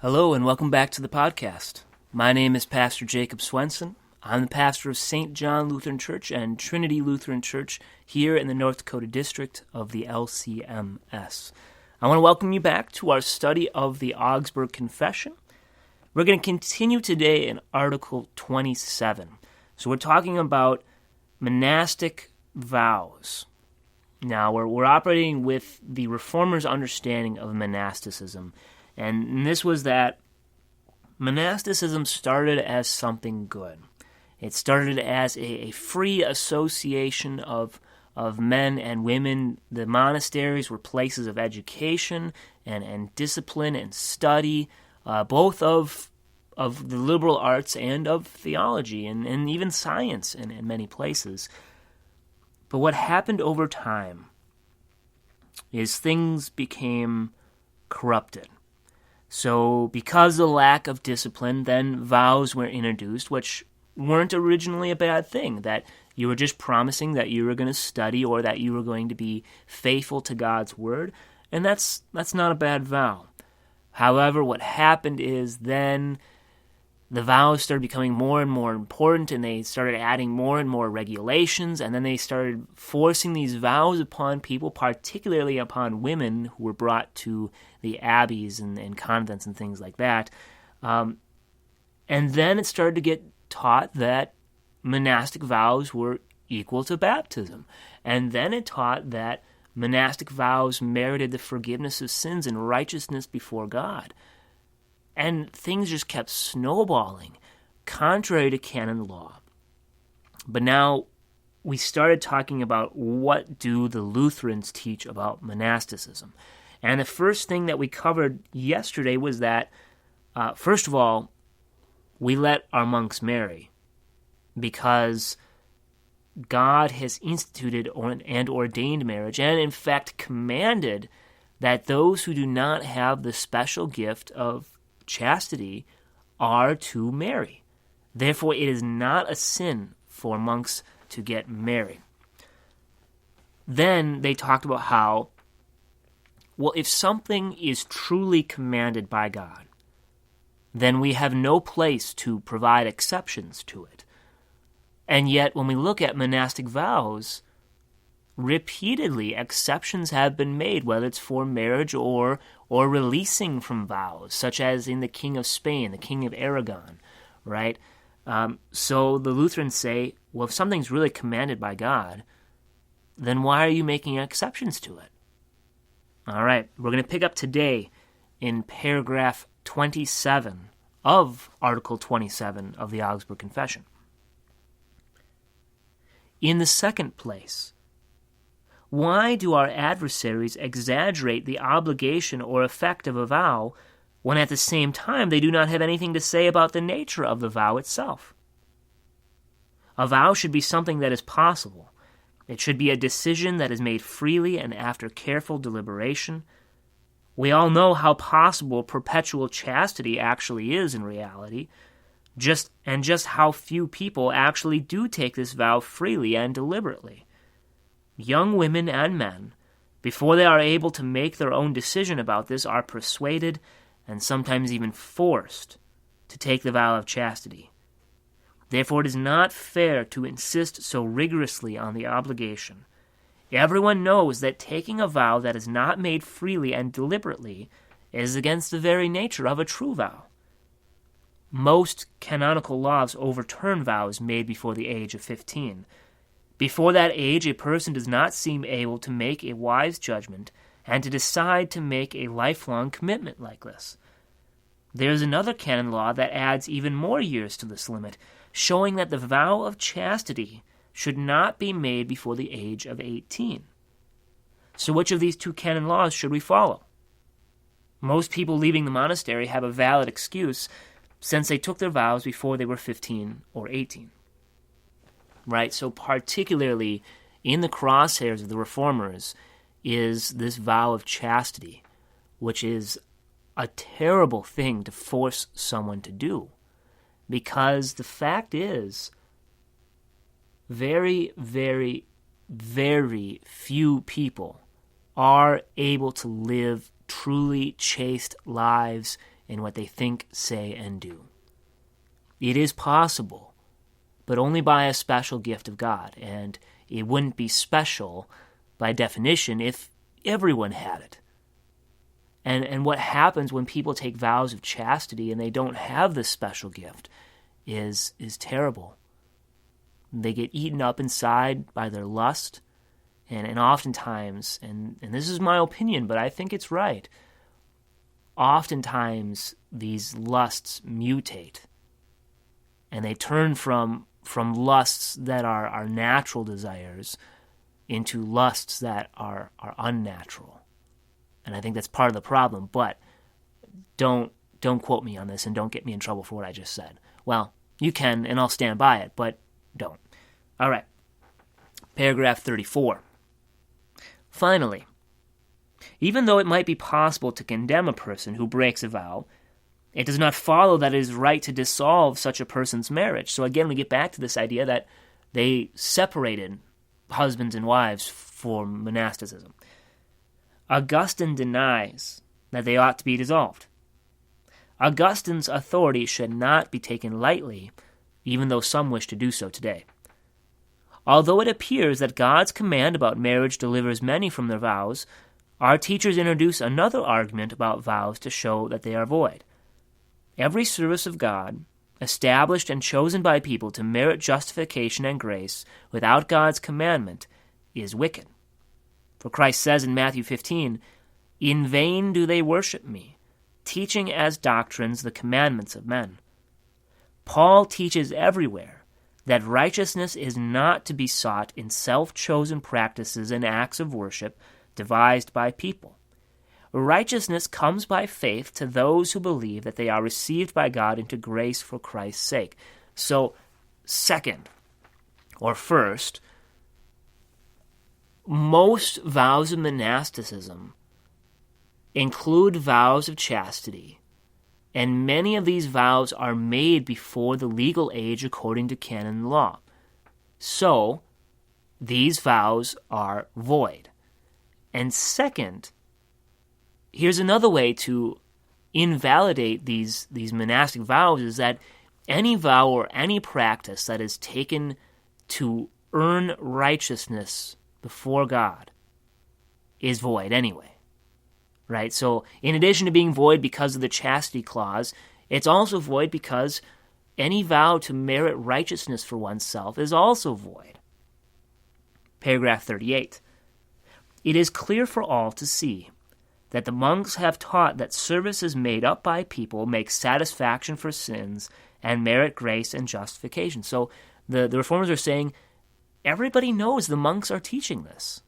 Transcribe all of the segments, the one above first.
Hello and welcome back to the podcast. My name is Pastor Jacob Swenson. I'm the pastor of St. John Lutheran Church and Trinity Lutheran Church here in the North Dakota district of the LCMS. I want to welcome you back to our study of the Augsburg-confession. We're going to continue today in Article 27. So we're talking about monastic vows. Now, we're operating with the Reformers' understanding of monasticism. And this was that monasticism started as something good. It started as a free association of men and women. The monasteries were places of education and discipline and study, both of the liberal arts and of theology and even science in many places. But what happened over time is things became corrupted. So because of the lack of discipline, then vows were introduced, which weren't originally a bad thing, that you were just promising that you were going to study or that you were going to be faithful to God's word, and that's not a bad vow. However, what happened is then the vows started becoming more and more important, and they started adding more and more regulations, and then they started forcing these vows upon people, particularly upon women who were brought to the abbeys and convents and things like that. And then it started to get taught that monastic vows were equal to baptism. And then it taught that monastic vows merited the forgiveness of sins and righteousness before God. And things just kept snowballing, contrary to canon law. But now we started talking about what do the Lutherans teach about monasticism. And the first thing that we covered yesterday was that, first of all, we let our monks marry because God has instituted and ordained marriage, and in fact commanded that those who do not have the special gift of chastity are to marry. Therefore, it is not a sin for monks to get married. Then they talked about how, well, if something is truly commanded by God, then we have no place to provide exceptions to it. And yet, when we look at monastic vows, repeatedly exceptions have been made, whether it's for marriage or releasing from vows, such as in the King of Spain, the King of Aragon, right? So the Lutherans say, well, if something's really commanded by God, then why are you making exceptions to it? All right, we're going to pick up today in paragraph 27 of Article 27 of the Augsburg Confession. In the second place, why do our adversaries exaggerate the obligation or effect of a vow when at the same time they do not have anything to say about the nature of the vow itself? A vow should be something that is possible. It should be a decision that is made freely and after careful deliberation. We all know how possible perpetual chastity actually is in reality, just how few people actually do take this vow freely and deliberately. Young women and men, before they are able to make their own decision about this, are persuaded and sometimes even forced to take the vow of chastity. Therefore, it is not fair to insist so rigorously on the obligation. Everyone knows that taking a vow that is not made freely and deliberately is against the very nature of a true vow. Most canonical laws overturn vows made before the age of 15. Before that age, a person does not seem able to make a wise judgment and to decide to make a lifelong commitment like this. There is another canon law that adds even more years to this limit, showing that the vow of chastity should not be made before the age of 18. So which of these two canon laws should we follow? Most people leaving the monastery have a valid excuse since they took their vows before they were 15 or 18. Right? So particularly in the crosshairs of the Reformers is this vow of chastity, which is a terrible thing to force someone to do. Because the fact is, very, very, very few people are able to live truly chaste lives in what they think, say, and do. It is possible, but only by a special gift of God, and it wouldn't be special by definition if everyone had it. And what happens when people take vows of chastity and they don't have this special gift is terrible. They get eaten up inside by their lust, and oftentimes, and this is my opinion, but I think it's right, oftentimes these lusts mutate, and they turn from lusts that are natural desires into lusts that are unnatural. And I think that's part of the problem, but don't quote me on this and don't get me in trouble for what I just said. Well, you can, and I'll stand by it, but don't. All right. Paragraph 34. Finally, even though it might be possible to condemn a person who breaks a vow, it does not follow that it is right to dissolve such a person's marriage. So again, we get back to this idea that they separated husbands and wives for monasticism. Augustine denies that they ought to be dissolved. Augustine's authority should not be taken lightly, even though some wish to do so today. Although it appears that God's command about marriage delivers many from their vows, our teachers introduce another argument about vows to show that they are void. Every service of God, established and chosen by people to merit justification and grace without God's commandment, is wicked. For Christ says in Matthew 15, "In vain do they worship me, teaching as doctrines the commandments of men." Paul teaches everywhere that righteousness is not to be sought in self-chosen practices and acts of worship devised by people. Righteousness comes by faith to those who believe that they are received by God into grace for Christ's sake. So, first, most vows of monasticism include vows of chastity, and many of these vows are made before the legal age according to canon law. So, these vows are void. And second, here's another way to invalidate these monastic vows, is that any vow or any practice that is taken to earn righteousness before God is void anyway, right? So in addition to being void because of the chastity clause, it's also void because any vow to merit righteousness for oneself is also void. Paragraph 38. It is clear for all to see that the monks have taught that services made up by people make satisfaction for sins and merit grace and justification. So the reformers are saying, everybody knows the monks are teaching this.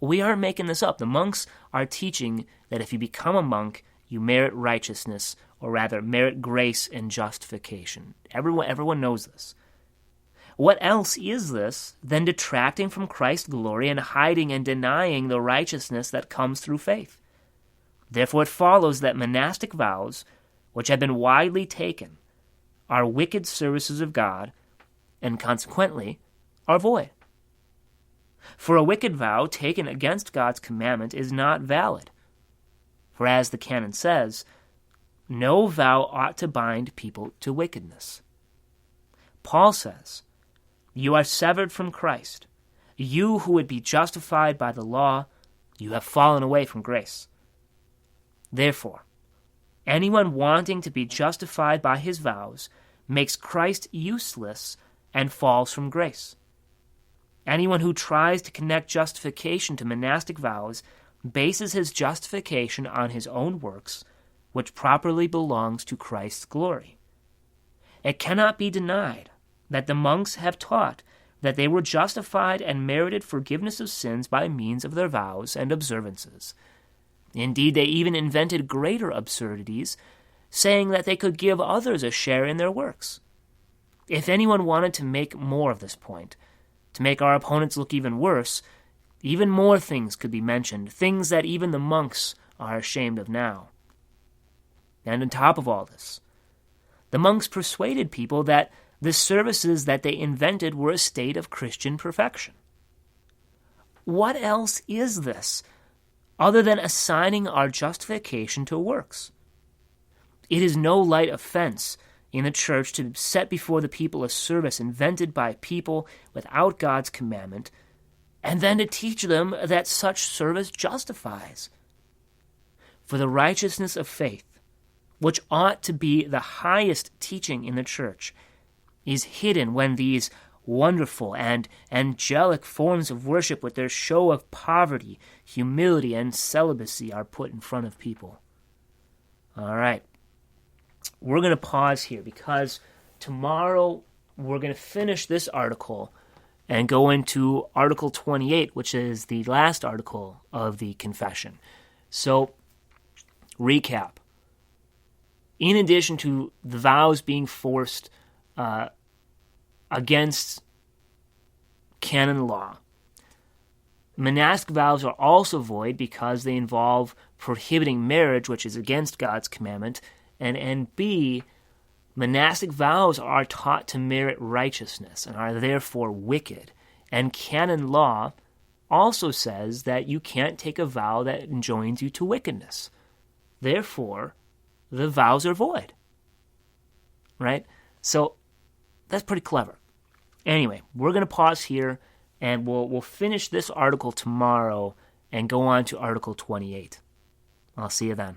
We aren't making this up. The monks are teaching that if you become a monk, you merit righteousness, or rather, merit grace and justification. Everyone knows this. What else is this than detracting from Christ's glory and hiding and denying the righteousness that comes through faith? Therefore it follows that monastic vows, which have been widely taken, are wicked services of God, and consequently are void. For a wicked vow taken against God's commandment is not valid. For as the canon says, no vow ought to bind people to wickedness. Paul says, "You are severed from Christ. You who would be justified by the law, you have fallen away from grace." Therefore, anyone wanting to be justified by his vows makes Christ useless and falls from grace. Anyone who tries to connect justification to monastic vows bases his justification on his own works, which properly belongs to Christ's glory. It cannot be denied that the monks have taught that they were justified and merited forgiveness of sins by means of their vows and observances. Indeed, they even invented greater absurdities, saying that they could give others a share in their works. If anyone wanted to make more of this point, to make our opponents look even worse, even more things could be mentioned, things that even the monks are ashamed of now. And on top of all this, the monks persuaded people that the services that they invented were a state of Christian perfection. What else is this other than assigning our justification to works? It is no light offense in the church to set before the people a service invented by people without God's commandment, and then to teach them that such service justifies. For the righteousness of faith, which ought to be the highest teaching in the church, is hidden when these wonderful and angelic forms of worship with their show of poverty, humility, and celibacy are put in front of people. All right. We're going to pause here because tomorrow we're going to finish this article and go into Article 28, which is the last article of the confession. So, recap. In addition to the vows being forced against canon law, monastic vows are also void because they involve prohibiting marriage, which is against God's commandment, and B, monastic vows are taught to merit righteousness and are therefore wicked. And canon law also says that you can't take a vow that enjoins you to wickedness. Therefore, the vows are void. Right? So, that's pretty clever. Anyway, we're going to pause here, and we'll finish this article tomorrow and go on to Article 28. I'll see you then.